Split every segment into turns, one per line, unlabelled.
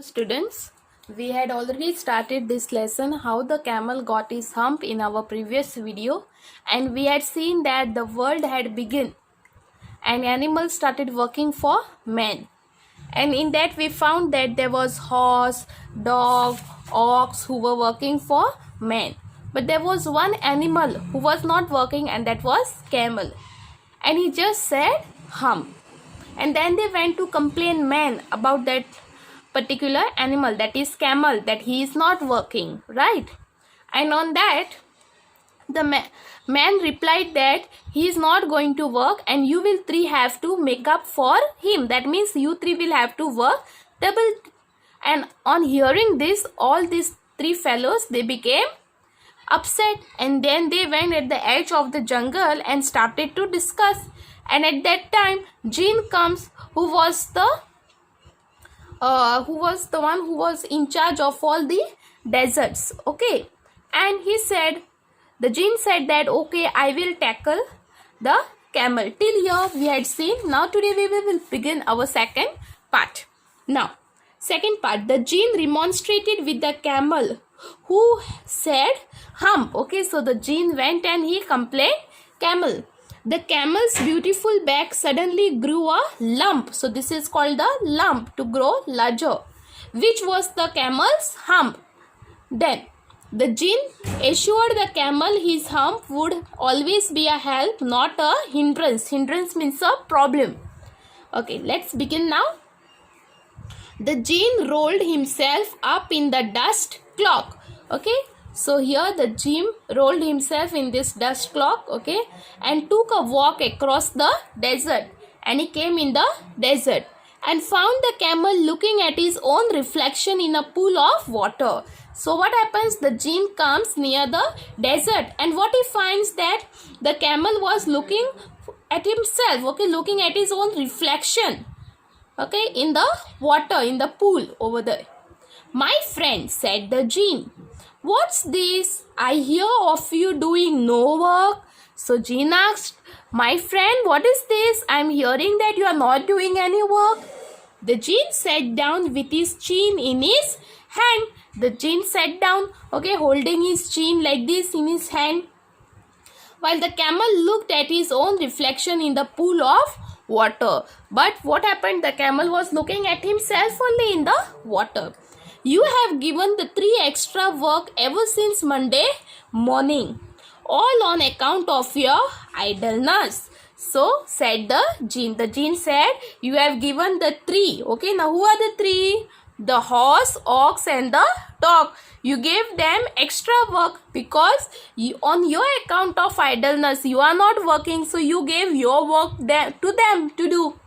Students, we had already started this lesson how the camel got his hump in our previous video, and we had seen that the world had begun and animals started working for men, and in that we found that there was horse, dog, ox who were working for men, but there was one animal who was not working, and that was camel, and he just said hump. And then they went to complain men about that particular animal, that is camel, that he is not working, right? And on that the man replied that he is not going to work and you will three have to make up for him. That means you three will have to work double. And on hearing this, all these three fellows, they became upset, and then they went at the edge of the jungle and started to discuss. And at that time Jinn comes, who was the one who was in charge of all the deserts. Okay, and the Jinn said that okay, I will tackle the camel. Till here we had seen. Now today we will begin our second part. Now second part, the Jinn remonstrated with the camel, who said hump. Okay, so the Jinn went and he complained camel. The camel's beautiful back suddenly grew a lump. So this is called the lump, to grow larger, which was the camel's hump. Then the Jinn assured the camel his hump would always be a help, not a hindrance. Hindrance means a problem. Okay, let's begin now. The Jinn rolled himself up in the dust cloak. Okay, so here the Jinn rolled himself in this dust cloak, okay, and took a walk across the desert. And he came in the desert and found the camel looking at his own reflection in a pool of water. So what happens? The Jinn comes near the desert, and what he finds that the camel was looking at himself, okay, looking at his own reflection, okay, in the water, in the pool over there. My friend, said the Jinn, what's this? I hear of you doing no work. So Jinn asked, my friend, what is this? I'm hearing that you are not doing any work. The Jinn sat down with his chin in his hand. The Jinn sat down, okay, holding his chin like this in his hand, while the camel looked at his own reflection in the pool of water. But what happened? The camel was looking at himself only in the water. You have given the three extra work ever since Monday morning, all on account of your idleness. So said the Jinn. The Jinn said, you have given the three. Okay, now who are the three? The horse, ox and the dog. You gave them extra work because on your account of idleness you are not working. So you gave your work to them to do.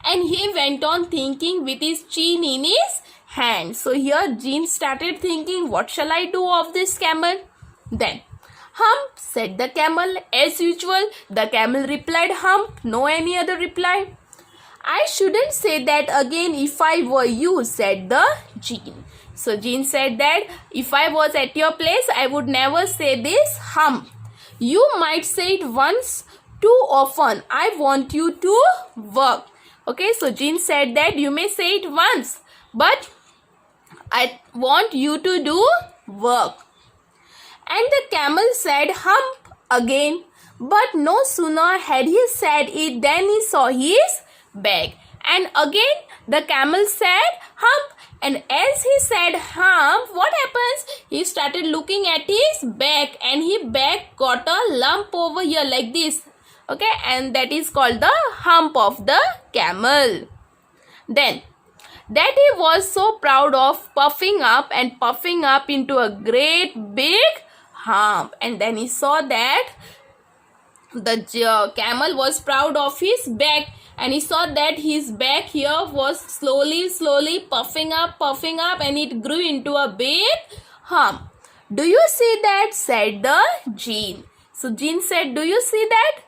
And he went on thinking with his chin in his hand. So here Jinn started thinking, what shall I do of this camel? Then hump, said the camel. As usual, the camel replied hump, no any other reply. I shouldn't say that again if I were you, said the Jinn. So Jinn said that if I was at your place, I would never say this hump. You might say it once too often. I want you to work. Okay, so Jinn said that you may say it once, but I want you to do work. And the camel said hump again, but no sooner had he said it than he saw his back. And again the camel said hump, and as he said hump, what happens? He started looking at his back, and his back got a lump over here like this, okay, and that is called the hump of the camel. Then that he was so proud of, puffing up into a great big hump. And then he saw that the camel was proud of his back, and he saw that his back here was slowly puffing up, and it grew into a big hump. Do you see that? Said the Jinn. So Jinn said, do you see that?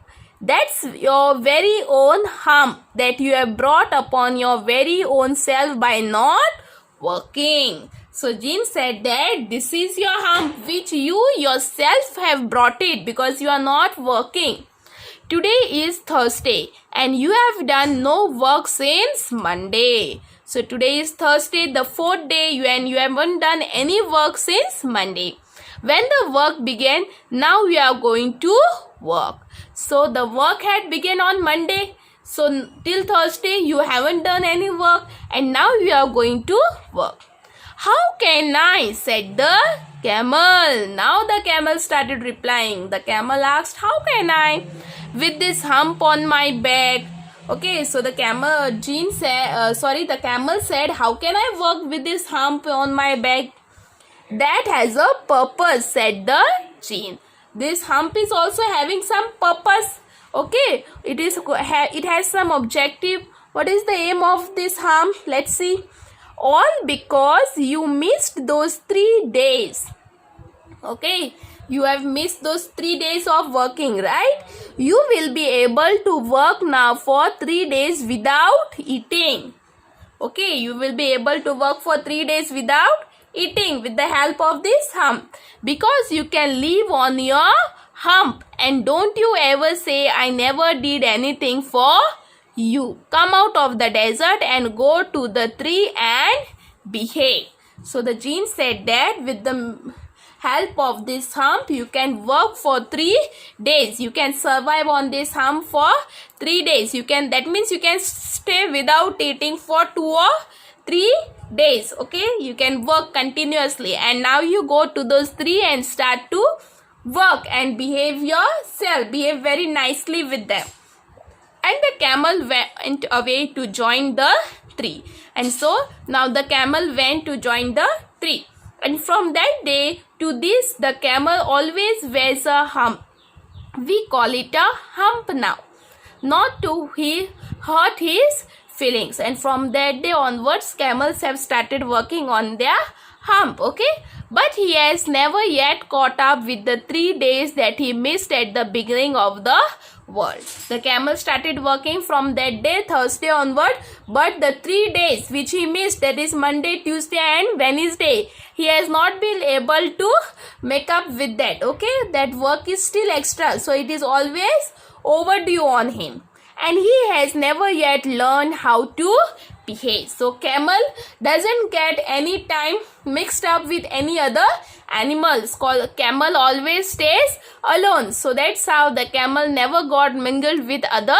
That's your very own hump that you have brought upon your very own self by not working. So Jinn said that this is your hump which you yourself have brought it because you are not working. Today is Thursday and you have done no work since Monday. So today is Thursday, the 4th day, and you haven't done any work since Monday. When the work began, now we are going to work. So the work had begun on Monday. So till Thursday you haven't done any work, and now we are going to work. How can I? Said the camel. Now the camel started replying. The camel asked, how can I? With this hump on my back. Okay, so the camel said, how can I work with this hump on my back? That has a purpose, said the gene. This hump is also having some purpose. Okay, it has some objective. What is the aim of this hump? Let's see. All because you missed those 3 days. Okay, you have missed those 3 days of working, right? You will be able to work now for 3 days without eating. Okay, you will be able to work for 3 days without eating with the help of this hump, because you can live on your hump. And don't you ever say I never did anything for you. Come out of the desert and go to the tree and behave. So the gene said that with the help of this hump you can work for 3 days. You can survive on this hump for 3 days. That means you can stay without eating for 2 or 3 days. Okay, you can work continuously, and now you go to those 3 and start to work and behave very nicely with them. And the camel went away to join the tree. And so now the camel went to join the tree. And from that day to this, the camel always wears a hump. We call it a hump now, not to hurt his feelings. And from that day onwards, camels have started working on their hump. Okay, but he has never yet caught up with the 3 days that he missed at the beginning of the world. The camel started working from that day, Thursday onward, but the 3 days which he missed, that is Monday, Tuesday and Wednesday, he has not been able to make up with that. Okay, that work is still extra, so it is always overdue on him, and he has never yet learned how to behave. So camel doesn't get any time mixed up with any other animals. Camel always stays alone. So that's how the camel never got mingled with other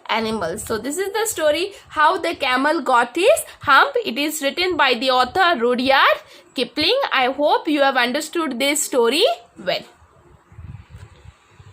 animals. So this is the story how the camel got his hump. It is written by the author Rudyard Kipling. I hope you have understood this story well.